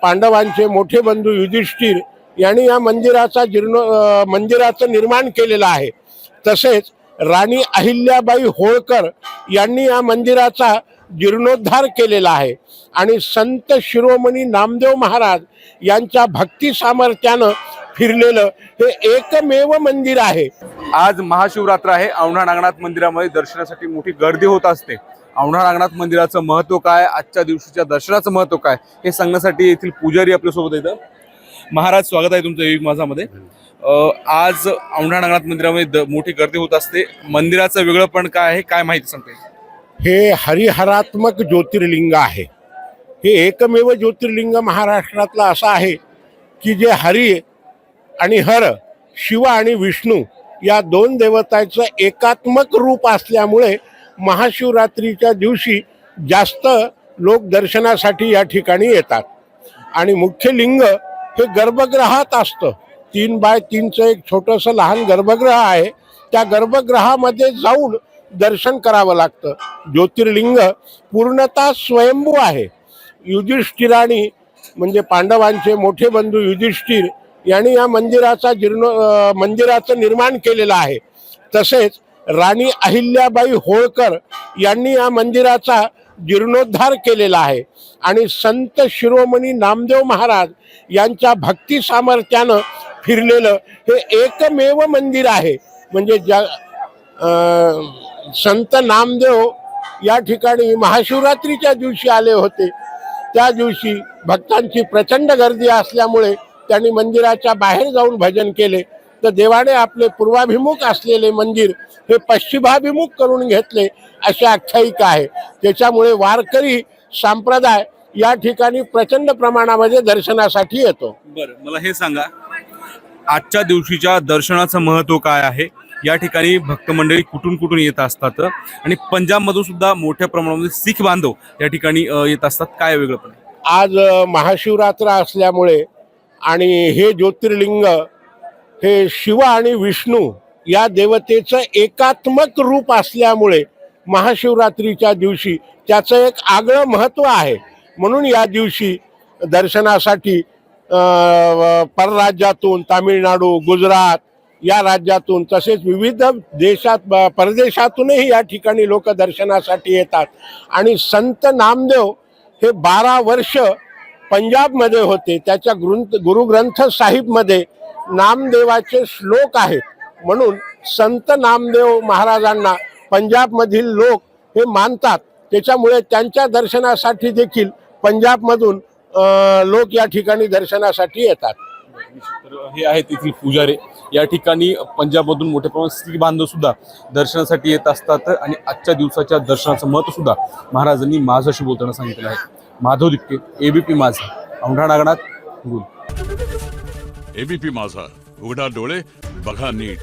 पांडवांचे मोठे बंधू युधिष्ठिर यांनी या मंदिराचं निर्माण केलेलं आहे। तसेच राणी अहिल्याबाई होळकर यांनी या मंदिराचा जीर्णोद्धार केलेला आहे आणि संत शिरोमणी नामदेव महाराज यांच्या भक्ती सामर्थ्यानं फिरलेलं हे एकमेव मंदिर आहे। आज महाशिवरात्र आहे। औंढा नागनाथ मंदिरामध्ये दर्शनासाठी मोठी गर्दी होत असते। औंढा नागनाथ मंदिराचं महत्त्व काय, आजच्या दिवशीच्या दर्शनाचं महत्त्व काय हे सांगण्यासाठी येथील पुजारी आपल्या सोबत आहेत। महाराज, स्वागत आहे तुमचं एक माझामध्ये। आज औंढा नागनाथ मंदिरामध्ये मोठी गर्दी होत असते, मंदिराचं वेगळंपण काय आहे, काय माहिती सांगते? हे हरिहरात्मक ज्योतिर्लिंग आहे। हे एकमेव ज्योतिर्लिंग महाराष्ट्रातलं असं आहे की जे हरी आणि हर, शिव आणि विष्णू या दोन देवतांचं एकात्मक रूप असल्यामुळे महाशिवरात्रीच्या दिवशी जास्त लोक दर्शनासाठी या ठिकाणी येतात। आणि मुख्य लिंग हे गर्भगृहात असतं। 3 बाय 3चं एक छोटंसं लहान गर्भगृह आहे। त्या गर्भगृहामध्ये जाऊन दर्शन करावं लागतं। ज्योतिर्लिंग पूर्णतः स्वयंभू आहे। युधिष्ठिराने म्हणजे पांडवांचे मोठे बंधू युधिष्ठिर यांनी या मंदिराचं निर्माण केलेलं आहे। तसेच राणी अहिल्याबाई होळकर यांनी या मंदिराचा जीर्णोद्धार केलेला आहे आणि संत शिरोमणी नामदेव महाराज यांच्या भक्ती सामर्थ्यानं फिरलेलं हे एकमेव मंदिर आहे। म्हणजे संत नामदेव या ठिकाणी महाशिवरात्रीच्या दिवशी आले होते। त्या दिवशी भक्तांची प्रचंड गर्दी असल्यामुळे त्यांनी मंदिराच्या बाहेर जाऊन भजन केले, तर देवाने आपले पूर्वाभिमुख असलेले मंदिर हे पश्चिमाभिमुख करून घेतले अशी आख्यायिका आहे। त्याच्यामुळे वारकरी संप्रदाय या ठिकाणी प्रचंड प्रमाणामध्ये दर्शनासाठी येतो। बरं, मला हे सांगा, आजच्या दिवशीच्या दर्शनाचं महत्त्व काय आहे? या ठिकाणी भक्त मंडळी कुठून कुठून येत असतात आणि पंजाबमधून सुद्धा मोठ्या प्रमाणामध्ये शीख बांधव या ठिकाणी येत असतात, काय वेगळंपण? आज महाशिवरात्र असल्यामुळे आणि हे ज्योतिर्लिंग हे शिव आणि विष्णू या देवतेचं एकात्मक रूप असल्यामुळे महाशिवरात्रीच्या दिवशी त्याचं एक आगळं महत्त्व आहे। म्हणून या दिवशी दर्शनासाठी परराज्यातून, तामिळनाडू, गुजरात या राज्यातून तसेच विविध परदेशातूनही या ठिकाणी लोक दर्शनासाठी येतात। आणि संत नामदेव हे 12 वर्ष पंजाबमध्ये होते। त्याच्या गुरुग्रंथ साहिबमध्ये नामदेवाचे श्लोक आहेत। म्हणून संत नामदेव महाराजांना पंजाबमधील लोक हे मानतात। त्याच्यामुळे त्यांच्या दर्शनासाठी देखील पंजाबमधून लोक या ठिकाणी दर्शनासाठी येतात। तर हे आहेत तिथील पुजारी। या ठिकाणी पंजाबमधून मोठ्या प्रमाणात शीख बांधव सुद्धा दर्शनासाठी येत असतात आणि आजच्या दिवसाच्या दर्शनाचं महत्त्व सुद्धा महाराजांनी माझ्याशी बोलताना सांगितलं आहे। माधव दिपके, एबीपी माझा, औंढा नागनाथ, गुल। एबीपी माझा, उघडा डोळे बघा नीट।